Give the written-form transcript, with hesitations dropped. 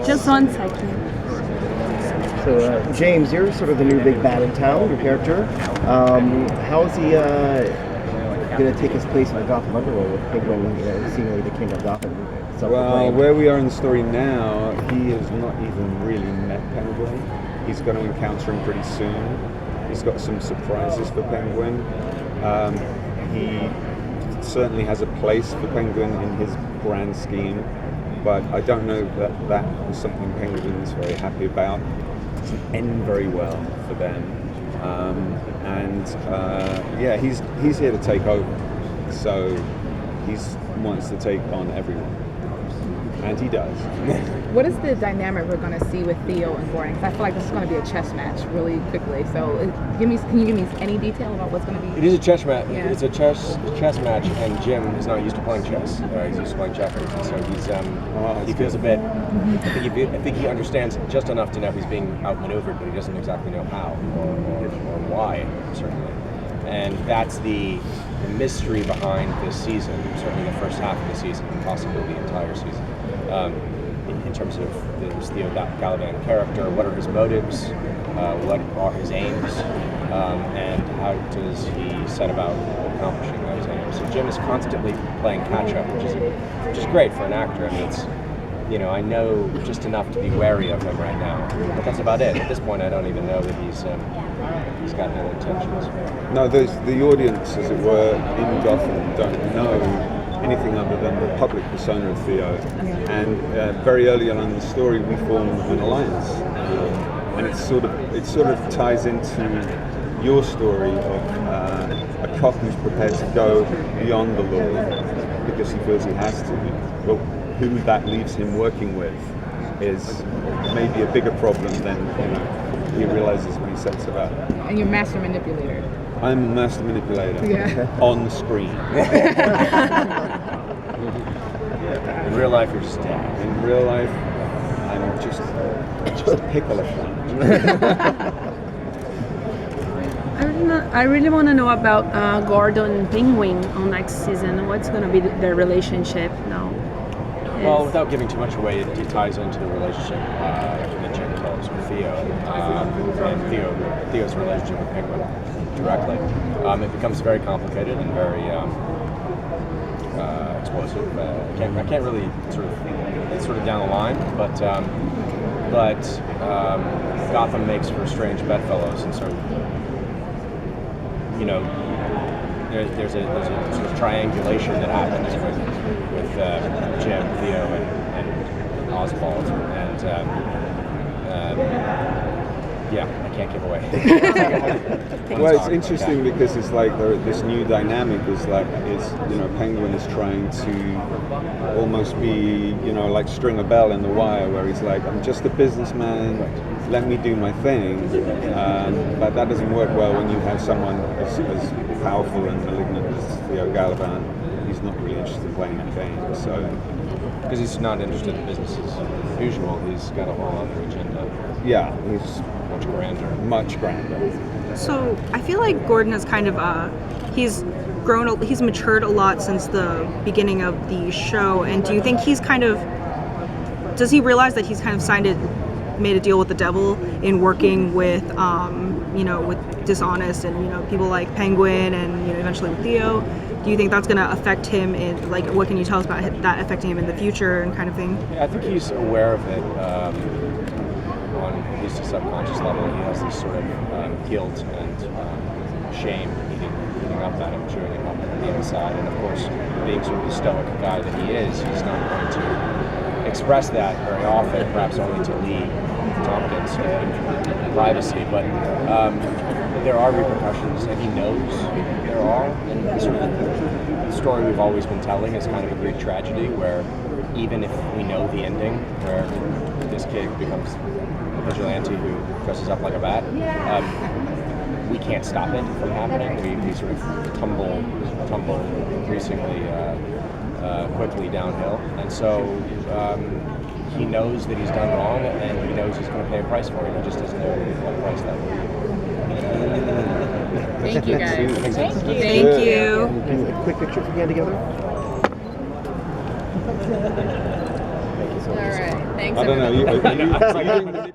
Just 1 second. So, James, you're sort of the new big bad in town, your character. How is he going to take his place in the Gotham underworld with Penguin, seemingly the king of Gotham? Well, where we are in the story now, he has not even really met Penguin. He's going to encounter him pretty soon. He's got some surprises for Penguin. He certainly has a place for Penguin in his grand scheme, but I don't know that that is something Penguin is very happy about. It doesn't end very well for them. He's here to take over. So he wants to take on everyone. And he does. What is the dynamic we're going to see with Theo and Gordon? Because I feel like this is going to be a chess match really quickly. So can you give me any detail about what's going to be? It is a chess match. Yeah. It's a chess match, and Jim is not used to playing chess. He's used to playing checkers, and so he feels a bit. I think he understands just enough to know he's being outmaneuvered, but he doesn't exactly know how or why, certainly. And that's the mystery behind this season, certainly the first half of the season, and possibly the entire season. In terms of this Theo Galavan character, what are his motives, what are his aims, and how does he set about accomplishing those aims? So Jim is constantly playing catch-up, which is great for an actor. I mean, it's, I know just enough to be wary of him right now, but that's about it. At this point, I don't even know that he's got no intentions. No, the audience, as it were, in Gotham don't know anything other than the public persona of Theo. And very early on in the story, we form an alliance, and it sort of ties into your story of a cop who's prepared to go beyond the law because he feels he has to. But who that leaves him working with is maybe a bigger problem than he realizes when he sets about. And you're master manipulator. I'm a master manipulator on the screen. In real life, you're just dead. In real life, I'm just a pickle of fun. I really want to know about Gordon and Penguin on next season. What's going to be their relationship now? Well, without giving too much away, it ties into the relationship that Jim develops with Theo, and Theo's relationship with Penguin directly. It becomes very complicated and very explosive. I can't really it's sort of down the line, but Gotham makes for strange bedfellows, and so there's a sort of triangulation that happens with Jim, Theo, and Oswald, and I can't give away. Well, it's interesting because it's like this new dynamic is Penguin is trying to almost be like string a bell in The Wire, where he's like, I'm just a businessman, let me do my thing, but that doesn't work well when you have someone as powerful and malignant as Theo Galavan. He's not really interested in playing that game, so because he's not interested in business as usual, he's got a whole other agenda. Yeah, he's much grander. So I feel like Gordon is kind of he's matured a lot since the beginning of the show. And do you think does he realize that he's kind of made a deal with the devil in working with with dishonest and people like Penguin and eventually with Theo? Do you think that's going to affect him in, what can you tell us about that affecting him in the future and kind of thing? Yeah, I think he's aware of it on at least a subconscious level. He has this sort of guilt and shame eating up at him, chewing him up on the inside. And of course, being sort of the stoic guy that he is, he's not going to express that very often, perhaps only to Lee Tompkins in privacy. But there are repercussions, and he knows there are. And sort of the story we've always been telling is kind of a Greek tragedy, where even if we know the ending, where this kid becomes a vigilante who dresses up like a bat, we can't stop it from happening. We sort of tumble increasingly quickly downhill, and so he knows that he's done wrong, and he knows he's going to pay a price for it. He just doesn't know what price that will be. Thank you, guys. Thank you. A quick picture if we can together. Thank you so All right. Thanks. I don't know. everybody. Are you doing